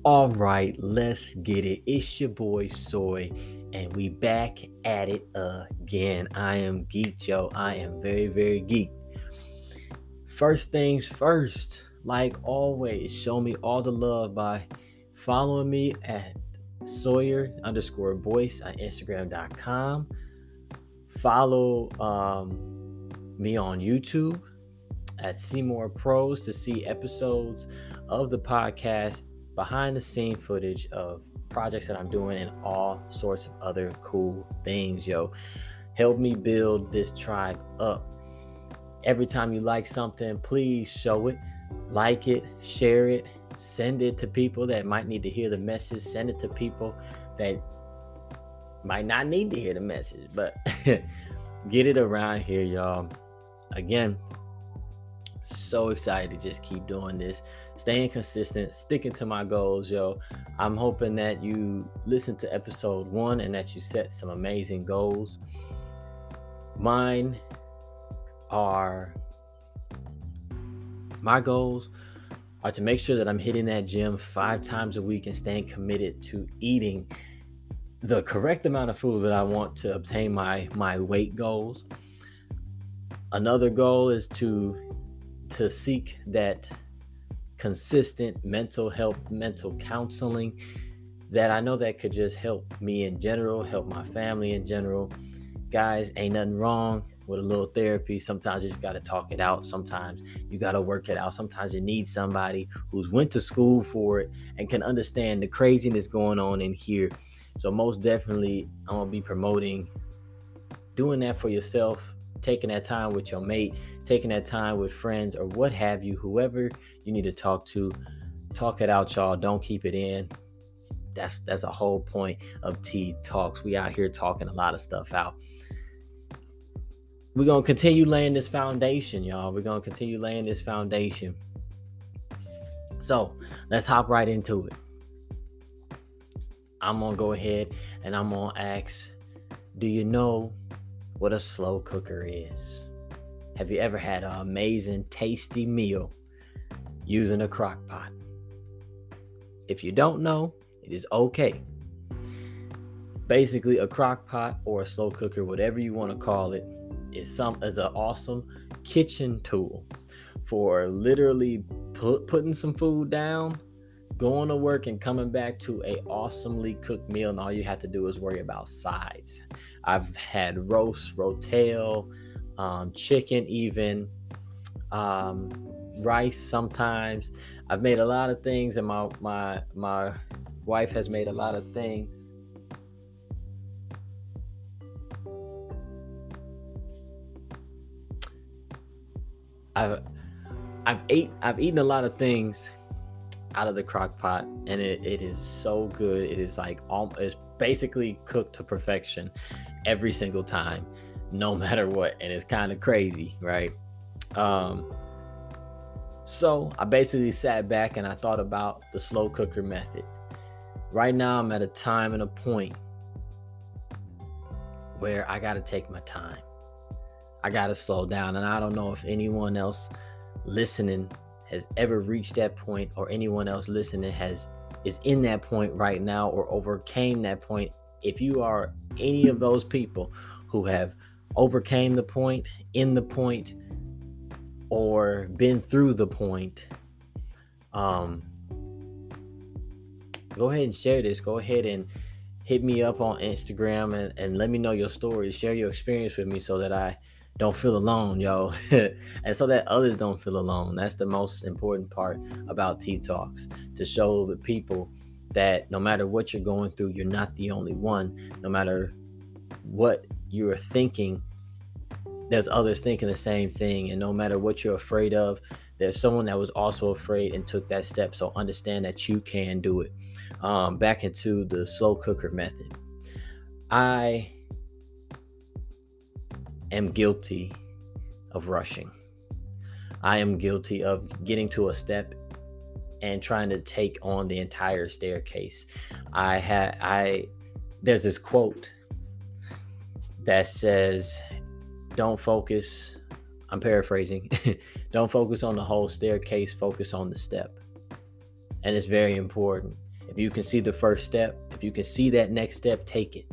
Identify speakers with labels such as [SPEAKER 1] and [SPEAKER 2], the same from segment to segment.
[SPEAKER 1] All right, let's get it. It's your boy Soy, and we back at it again. I am geeked, yo. I am very, very geeked. First things first, like always, show me all the love by following me at Sawyer_Boyce on Instagram.com. Follow me on YouTube at Seymour Pros to see episodes of the podcast, behind the scene footage of projects that I'm doing, and all sorts of other cool things, yo. Help me build this tribe up. Every time you like something, please show it, like it, share it, send it to people that might need to hear the message, send it to people that might not need to hear the message, but get it around here, y'all. Again, so excited to just keep doing this, staying consistent, sticking to my goals, yo. I'm hoping that you listen to episode 1 and that you set some amazing goals. My goals are to make sure that I'm hitting that gym 5 times a week and staying committed to eating the correct amount of food that I want to obtain my weight goals. Another goal is to seek that consistent mental health, mental counseling that I know that could just help me in general, help my family in general. Guys, ain't nothing wrong with a little therapy. Sometimes you just got to talk it out. Sometimes you got to work it out. Sometimes you need somebody who's went to school for it and can understand the craziness going on in here. So most definitely, I'm going to be promoting doing that for yourself, taking that time with your mate, taking that time with friends or what have you, whoever you need to talk to. Talk it out, y'all. Don't keep it in. That's a whole point of T Talks. We out here talking a lot of stuff out. We're going to continue laying this foundation, y'all. We're going to continue laying this foundation. So let's hop right into it. I'm going to go ahead and I'm going to ask, do you know what a slow cooker is? Have you ever had an amazing, tasty meal using a crock pot? If you don't know, it is okay. Basically, a crock pot or a slow cooker, whatever you want to call it, is an awesome kitchen tool for literally putting some food down, going to work, and coming back to a awesomely cooked meal, and all you have to do is worry about sides. I've had roast, rotel, chicken, even rice sometimes. I've made a lot of things, and my wife has made a lot of things. I've eaten a lot of things out of the crock pot, and it is so good. It is like it's basically cooked to perfection every single time, no matter what, and it's kind of crazy, right? So I basically sat back and I thought about the slow cooker method. Right now I'm at a time and a point where I got to take my time. I got to slow down, and I don't know if anyone else listening has ever reached that point, or anyone else listening is in that point right now or overcame that point. If you are any of those people who have overcame the point, in the point, or been through the point, go ahead and share this. Go ahead and hit me up on Instagram and let me know your story. Share your experience with me so that I don't feel alone, yo. And so that others don't feel alone. That's the most important part about T Talks, to show the people that no matter what you're going through, you're not the only one. No matter what you're thinking, there's others thinking the same thing. And no matter what you're afraid of, there's someone that was also afraid and took that step. So understand that you can do it. Back into the slow cooker method. I am guilty of rushing. I am guilty of getting to a step and trying to take on the entire staircase. There's this quote that says, don't focus, I'm paraphrasing, don't focus on the whole staircase, focus on the step. And it's very important. If you can see the first step, if you can see that next step, take it.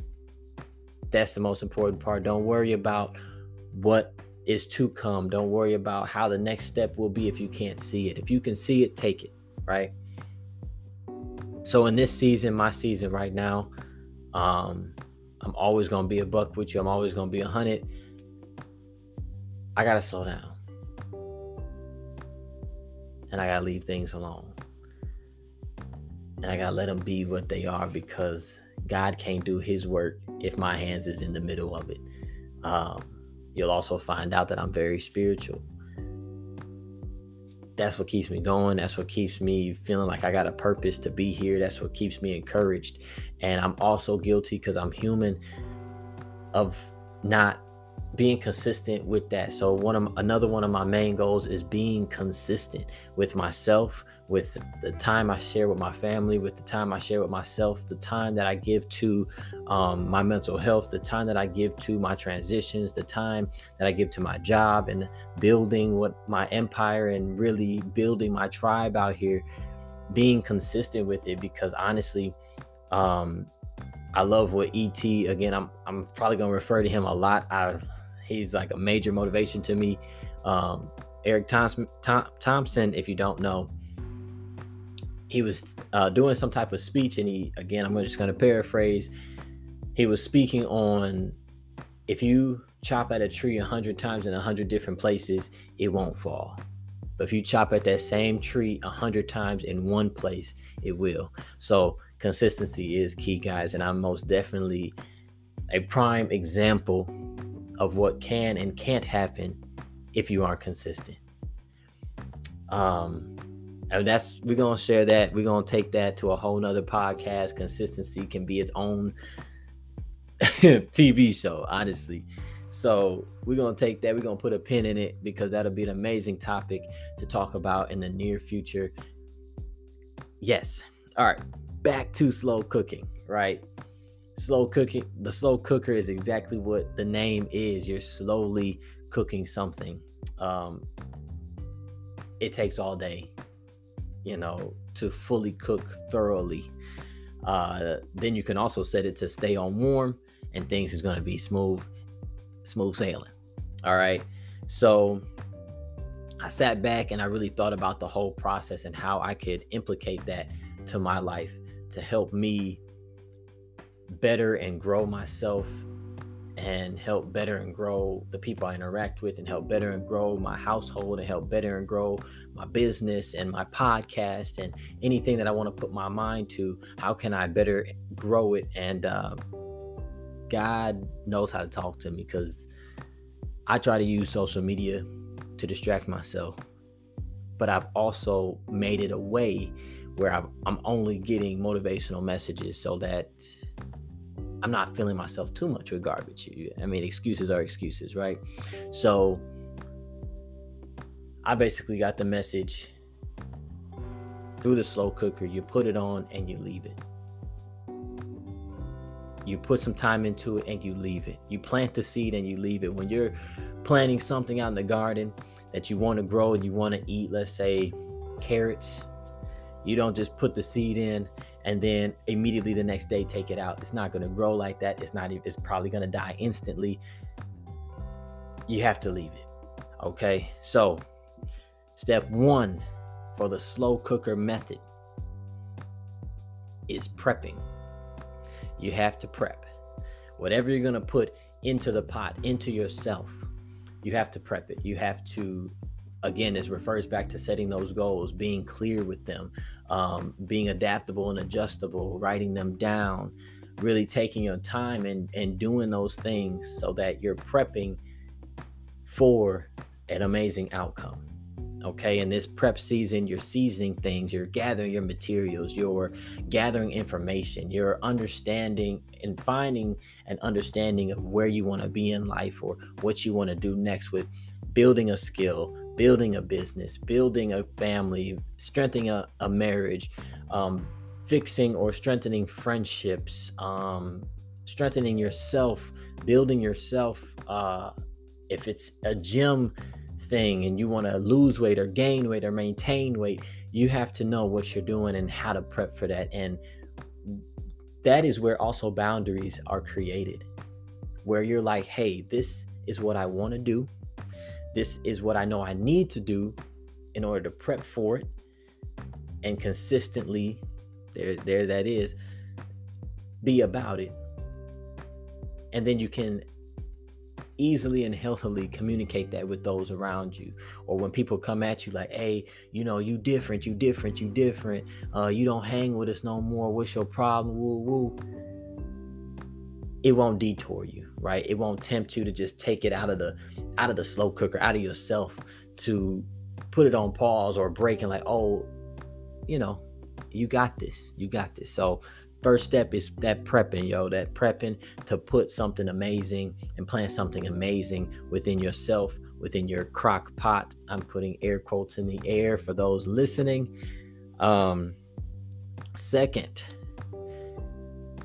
[SPEAKER 1] That's the most important part. Don't worry about what is to come. Don't worry about how the next step will be if you can't see it. If you can see it, take it, right? So in this season, my season right now, I'm always going to be a buck with you. I'm always going to be 100. I got to slow down. And I got to leave things alone. And I got to let them be what they are, because God can't do his work if my hands is in the middle of it. You'll also find out that I'm very spiritual. That's what keeps me going. That's what keeps me feeling like I got a purpose to be here. That's what keeps me encouraged. And I'm also guilty, because I'm human, of not being consistent with that. So another one of my main goals is being consistent with myself, with the time I share with my family, with the time I share with myself, the time that I give to my mental health, the time that I give to my transitions, the time that I give to my job and building my empire and really building my tribe out here, being consistent with it. Because honestly, I love what E.T. Again, I'm probably gonna refer to him a lot. He's like a major motivation to me. Eric Thompson, if you don't know, he was doing some type of speech, and I'm just gonna paraphrase. He was speaking on, if you chop at a tree 100 times in 100 different places, it won't fall. But if you chop at that same tree 100 times in one place, it will. So consistency is key, guys. And I'm most definitely a prime example of what can and can't happen if you aren't consistent. And we're going to share that. We're going to take that to a whole nother podcast. Consistency can be its own TV show, honestly. So we're going to take that. We're going to put a pin in it, because that'll be an amazing topic to talk about in the near future. Yes. All right. Back to slow cooking, right? Slow cooking. The slow cooker is exactly what the name is. You're slowly cooking something. It takes all day, to fully cook thoroughly. Then you can also set it to stay on warm, and things is going to be smooth sailing. All right. So I sat back and I really thought about the whole process and how I could implicate that to my life to help me better and grow myself, and help better and grow the people I interact with, and help better and grow my household, and help better and grow my business and my podcast and anything that I want to put my mind to. How can I better grow it? And God knows how to talk to me, because I try to use social media to distract myself, but I've also made it a way where I'm only getting motivational messages, so that I'm not filling myself too much with garbage. I mean, excuses are excuses, right? So I basically got the message through the slow cooker. You put it on and you leave it. You put some time into it and you leave it. You plant the seed and you leave it. When you're planting something out in the garden that you want to grow and you want to eat, let's say carrots, you don't just put the seed in and then immediately the next day take it out. It's not going to grow like that. It's probably going to die instantly. You have to leave it. Okay. So step 1 for the slow cooker method is prepping. You have to prep. Whatever you're going to put into the pot, into yourself, you have to prep it. You have to, again, this refers back to setting those goals, being clear with them, being adaptable and adjustable, writing them down, really taking your time and doing those things so that you're prepping for an amazing outcome. Okay, in this prep season, you're seasoning things, you're gathering your materials, you're gathering information, you're understanding and finding an understanding of where you want to be in life or what you want to do next with building a skill, building a business, building a family, strengthening a marriage, fixing or strengthening friendships, strengthening yourself, building yourself. If it's a gym thing and you want to lose weight or gain weight or maintain weight, you have to know what you're doing and how to prep for that. And that is where also boundaries are created, where you're like, hey, this is what I want to do. This is what I know I need to do in order to prep for it. And consistently, there that is, be about it. And then you can easily and healthily communicate that with those around you. Or when people come at you like, hey, you different, you don't hang with us no more, what's your problem, woo woo, it won't detour you, right? It won't tempt you to just take it out of the slow cooker, out of yourself, to put it on pause or break and like, oh, you got this. So first step is that prepping to put something amazing and plant something amazing within yourself, within your crock pot. I'm putting air quotes in the air for those listening. Second,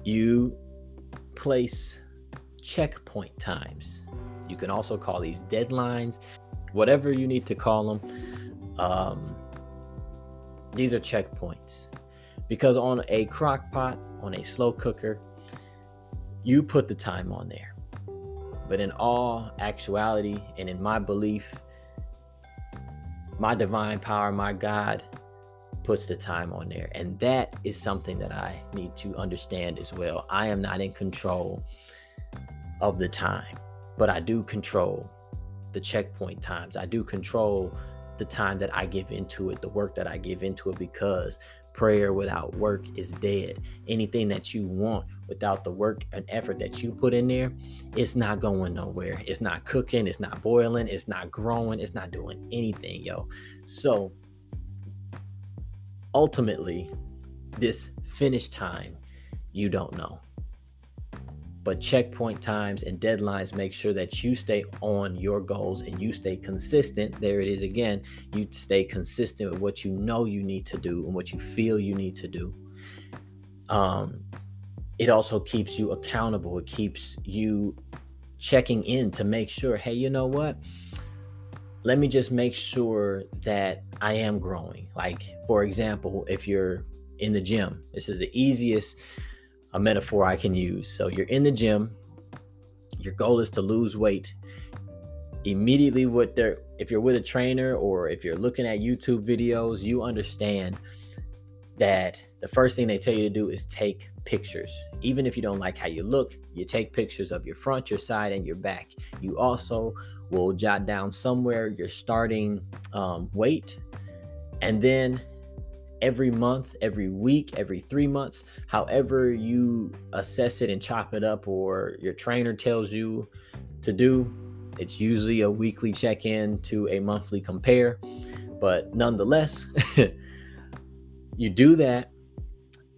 [SPEAKER 1] you place checkpoint times. You can also call these deadlines, whatever you need to call them. These are checkpoints, because on a crock pot, on a slow cooker, you put the time on there. But in all actuality, and in my belief, my divine power, my God, puts the time on there. And that is something that I need to understand as well. I am not in control of the time, but I do control the checkpoint times. I do control the time that I give into it, the work that I give into it, because prayer without work is dead. Anything that you want without the work and effort that you put in there, it's not going nowhere. It's not cooking, it's not boiling, it's not growing, it's not doing anything, yo. So ultimately, this finish time, you don't know. But checkpoint times and deadlines make sure that you stay on your goals and you stay consistent. There it is again. You stay consistent with what you know you need to do and what you feel you need to do. It also keeps you accountable. It keeps you checking in to make sure, hey, you know what? Let me just make sure that I am growing. Like, for example, if you're in the gym, this is the easiest a metaphor I can use. So you're in the gym, your goal is to lose weight. Immediately if you're with a trainer or if you're looking at YouTube videos, you understand that the first thing they tell you to do is take pictures. Even if you don't like how you look, you take pictures of your front, your side, and your back. You also will jot down somewhere your starting weight, and then every month, every week, every 3 months, however you assess it and chop it up, or your trainer tells you to do, it's usually a weekly check-in to a monthly compare. But nonetheless, you do that,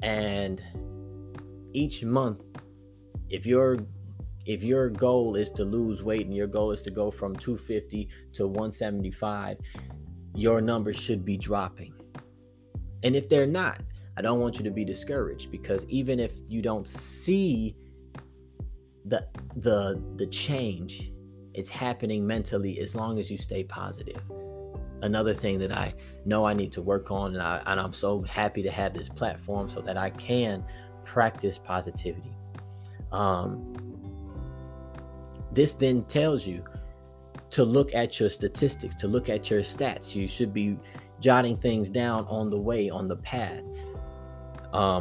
[SPEAKER 1] and each month, if your goal is to lose weight and your goal is to go from 250 to 175, your numbers should be dropping. And if they're not, I don't want you to be discouraged, because even if you don't see the change, it's happening mentally as long as you stay positive. Another thing that I know I need to work on, and I'm so happy to have this platform so that I can practice positivity. This then tells you to look at your statistics, to look at your stats. You should be jotting things down on the way, on the path.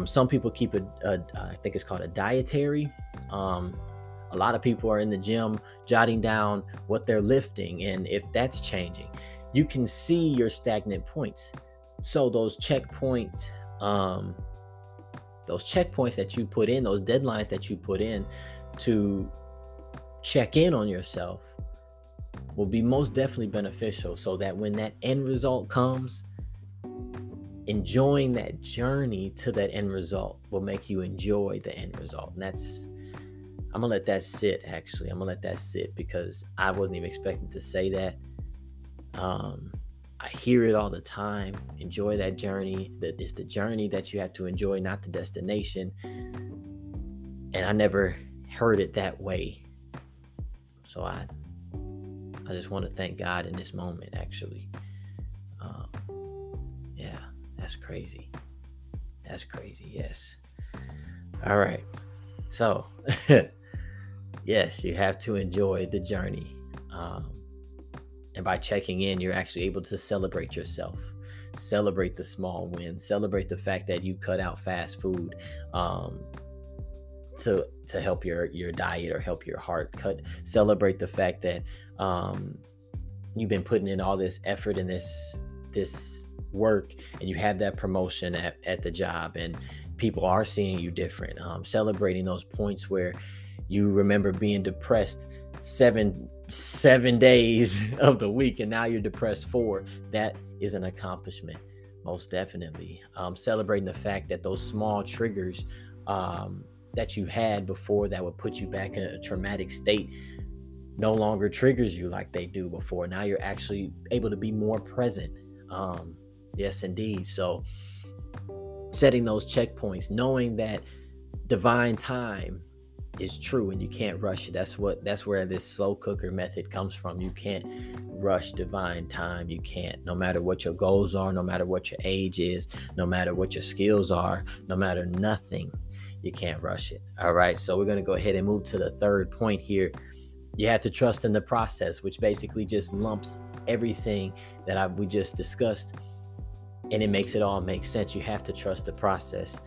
[SPEAKER 1] Some people keep I think it's called a dietary. A lot of people are in the gym jotting down what they're lifting and if that's changing. You can see your stagnant points. So those checkpoints that you put in, those deadlines that you put in to check in on yourself, will be most definitely beneficial, so that when that end result comes, enjoying that journey to that end result will make you enjoy the end result. And I'm gonna let that sit. Actually, I'm gonna let that sit, because I wasn't even expecting to say that. I hear it all the time. Enjoy that journey. That is the journey that you have to enjoy, not the destination. And I never heard it that way. So I just want to thank God in this moment, actually. Um, yeah, that's crazy. That's crazy. Yes. All right. So, yes, you have to enjoy the journey. Um, and by checking in, you're actually able to celebrate yourself, celebrate the small wins, celebrate the fact that you cut out fast food um, to help your diet or help your heart. Celebrate the fact that um, you've been putting in all this effort and this work, and you have that promotion at the job, and people are seeing you different. Celebrating those points where you remember being depressed seven days of the week, and now you're depressed 4. That is an accomplishment, most definitely. Celebrating the fact that those small triggers that you had before that would put you back in a traumatic state no longer triggers you like they do before. Now you're actually able to be more present. Yes, indeed. So setting those checkpoints, knowing that divine time is true and you can't rush it. That's where this slow cooker method comes from. You can't rush divine time. You can't, no matter what your goals are, no matter what your age is, no matter what your skills are, no matter nothing, you can't rush it. All right. So we're going to go ahead and move to the third point here. You have to trust in the process, which basically just lumps everything that we just discussed, and it makes it all make sense. You have to trust the process.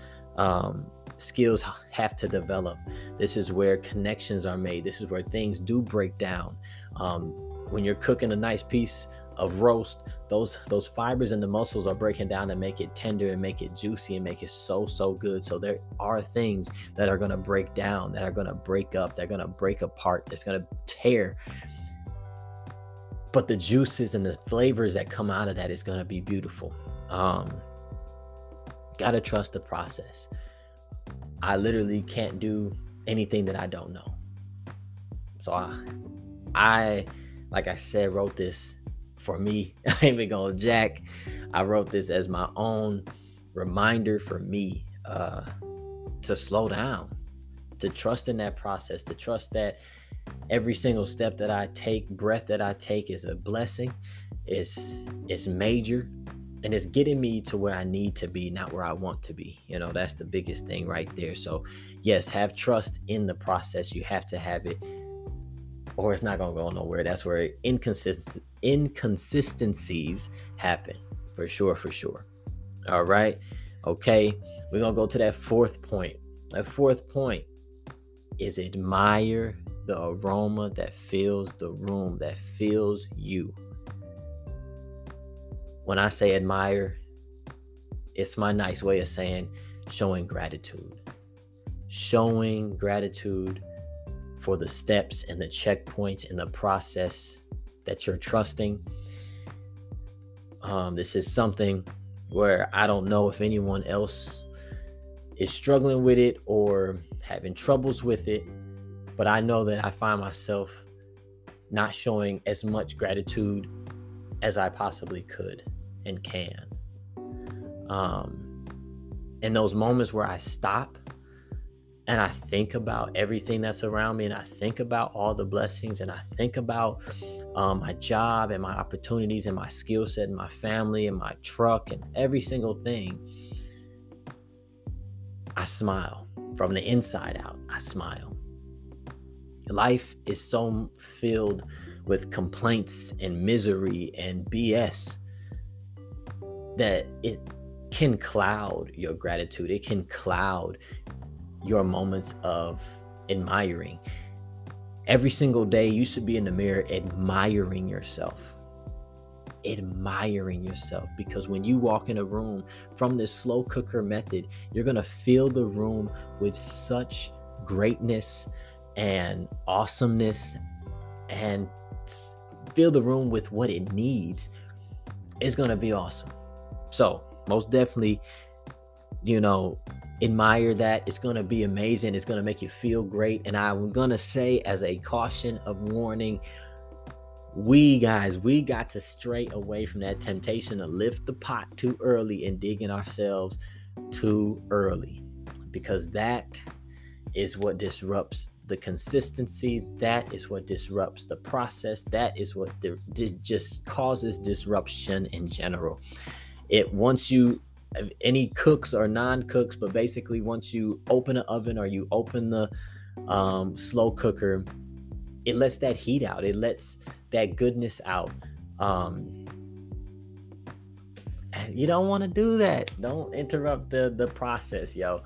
[SPEAKER 1] Skills have to develop. This is where connections are made. This is where things do break down. When you're cooking a nice piece of roast, those fibers and the muscles are breaking down and make it tender and make it juicy and make it so good. So there are things that are going to break down, that are going to break up, they're going to break apart, that's going to tear. But the juices and the flavors that come out of that is going to be beautiful. Gotta trust the process. I literally can't do anything that I don't know. So I like I said, wrote this for me. I ain't even gonna jack. I wrote this as my own reminder for me to slow down, to trust in that process, to trust that every single step that I take, breath that I take is a blessing. It's major, and it's getting me to where I need to be, not where I want to be. That's the biggest thing right there. So yes, have trust in the process. You have to have it, or it's not going to go nowhere. That's where inconsistencies happen. For sure. All right. Okay. We're going to go to that fourth point. That fourth point is admire the aroma that fills the room, that fills you. When I say admire, it's my nice way of saying showing gratitude. Showing gratitude for the steps and the checkpoints in the process that you're trusting. This is something where I don't know if anyone else is struggling with it or having troubles with it, but I know that I find myself not showing as much gratitude as I possibly could and can. In those moments where I stop and I think about everything that's around me, and I think about all the blessings, and I think about my job and my opportunities and my skill set and my family and my truck and every single thing, I smile. From the inside out, I smile. Life is so filled with complaints and misery and BS that it can cloud your gratitude. It can cloud your moments of admiring. Every single day you should be in the mirror admiring yourself. Because when you walk in a room from this slow cooker method, you're going to fill the room with such greatness and awesomeness, and fill the room with what it needs. It's going to be awesome. So most definitely, admire that. It's going to be amazing. It's going to make you feel great. And I'm going to say, as a caution of warning, we got to stray away from that temptation to lift the pot too early and dig in ourselves too early, because that is what disrupts the consistency, that is what disrupts the process. That is what just causes disruption in general. It once you any cooks or non-cooks, but basically once you open an oven or you open the slow cooker, it lets that heat out. It lets that goodness out. And you don't want to do that. Don't interrupt the process, yo.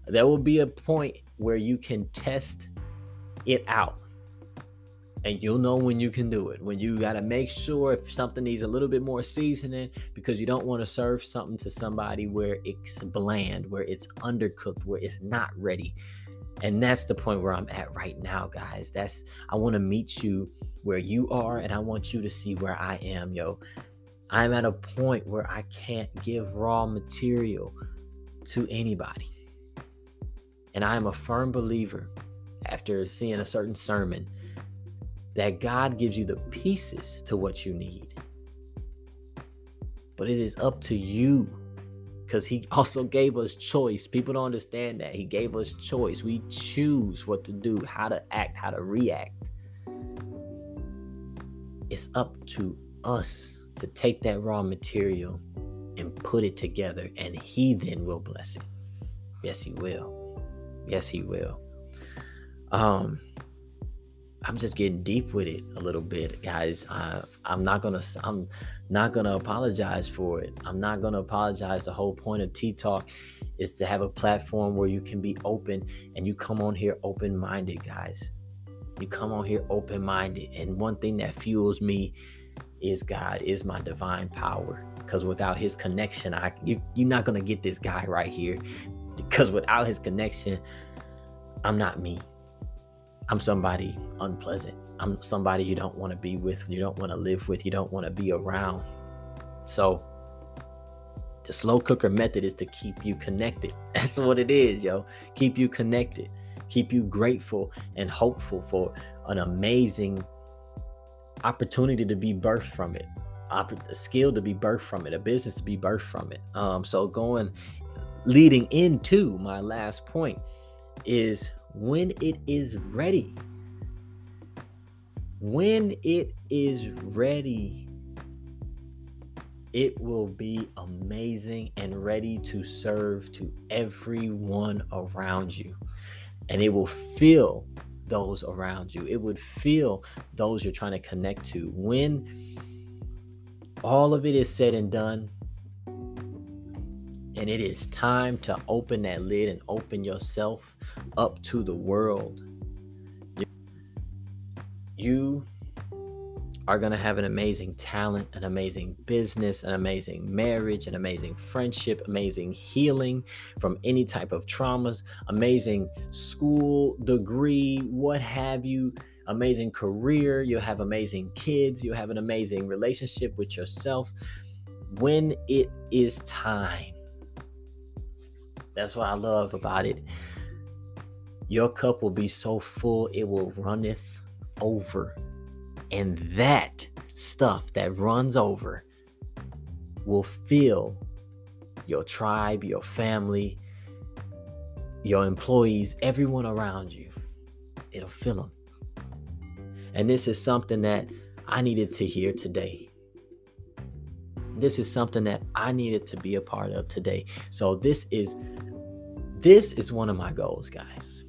[SPEAKER 1] There will be a point where you can test it out. And you'll know when you can do it. When you got to make sure if something needs a little bit more seasoning, because you don't want to serve something to somebody where it's bland, where it's undercooked, where it's not ready. And that's the point where I'm at right now, guys. I want to meet you where you are, and I want you to see where I am, yo. I'm at a point where I can't give raw material to anybody. And I am a firm believer, after seeing a certain sermon, that God gives you the pieces to what you need. But it is up to you, because he also gave us choice. People don't understand that. He gave us choice. We choose what to do, how to act, how to react. It's up to us to take that raw material and put it together, and he then will bless it. Yes, he will. Yes, he will. I'm just getting deep with it a little bit, guys. I'm not gonna apologize for it. I'm not gonna apologize. The whole point of Tea Talk is to have a platform where you can be open, and you come on here open-minded, guys. You come on here open-minded, and one thing that fuels me is God, is my divine power. Because without his connection, you're not gonna get this guy right here. Because without his connection, I'm not me. I'm somebody unpleasant. I'm somebody you don't want to be with, you don't want to live with, you don't want to be around. So the slow cooker method is to keep you connected. That's what it is, yo. Keep you connected. Keep you grateful and hopeful for an amazing opportunity to be birthed from it, a skill to be birthed from it, a business to be birthed from it. Leading into my last point is, when it is ready. When it is ready, it will be amazing and ready to serve to everyone around you. And it will fill those around you. It would fill those you're trying to connect to. When all of it is said and done, and it is time to open that lid and open yourself up to the world, you are going to have an amazing talent, an amazing business, an amazing marriage, an amazing friendship, amazing healing from any type of traumas, amazing school degree, what have you, amazing career. You'll have amazing kids. You'll have an amazing relationship with yourself when it is time. That's what I love about it. Your cup will be so full, it will runneth over. And that stuff that runs over will fill your tribe, your family, your employees, everyone around you. It'll fill them. And this is something that I needed to hear today. This is something that I needed to be a part of today. So this is one of my goals, guys.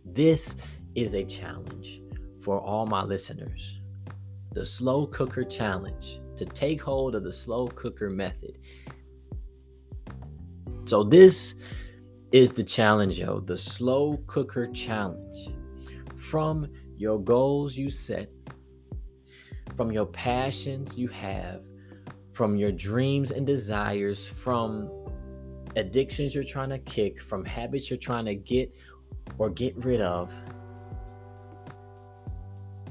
[SPEAKER 1] This is a challenge for all my listeners. The Slow Cooker Challenge, to take hold of the slow cooker method. So this is the challenge, yo. The Slow Cooker Challenge. From your goals you set, from your passions you have, from your dreams and desires, from addictions you're trying to kick, from habits you're trying to get rid of.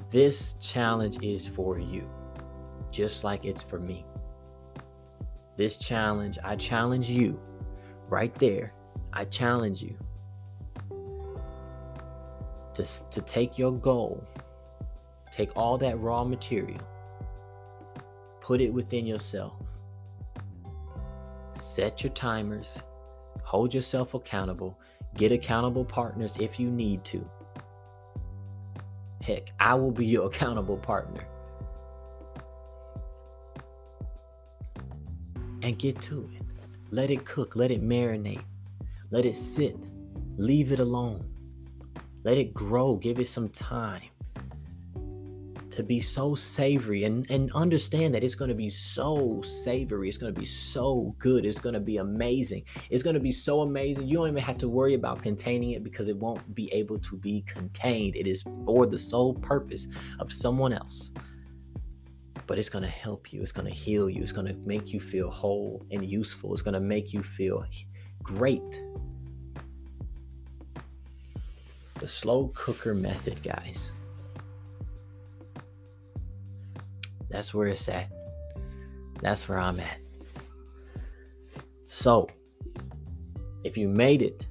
[SPEAKER 1] This challenge is for you, just like it's for me. This challenge, I challenge you right there. I challenge you to take your goal, take all that raw material, put it within yourself. Set your timers, hold yourself accountable, Get accountable partners if you need to. Heck, I will be your accountable partner. And get to it. Let it cook. Let it marinate. Let it sit. Leave it alone. Let it grow. Give it some time to be so savory, and understand that it's going to be so savory. It's going to be so good. It's going to be amazing. It's going to be so amazing. You don't even have to worry about containing it, because it won't be able to be contained. It is for the sole purpose of someone else. But it's going to help you. It's going to heal you. It's going to make you feel whole and useful. It's going to make you feel great. The slow cooker method, guys. That's where it's at. That's where I'm at. So, if you made it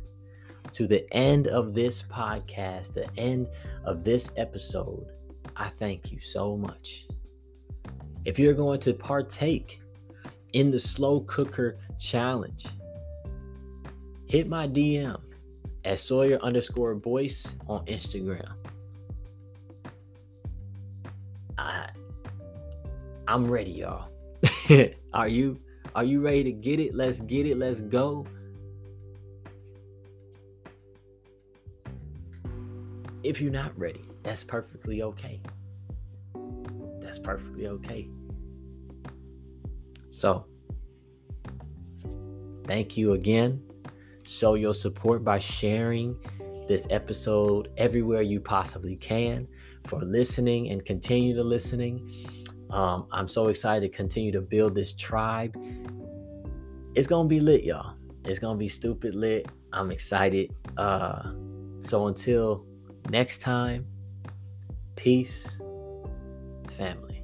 [SPEAKER 1] to the end of this podcast, the end of this episode, I thank you so much. If you're going to partake in the slow cooker challenge, hit my DM at Sawyer_Boyce on Instagram. I'm ready, y'all. Are you ready to get it? Let's get it. Let's go. If you're not ready, that's perfectly okay. That's perfectly okay. So, thank you again. Show your support by sharing this episode everywhere you possibly can, for listening and continue to listening. I'm so excited to continue to build this tribe. It's going to be lit, y'all. It's going to be stupid lit. I'm excited. So until next time, peace, family.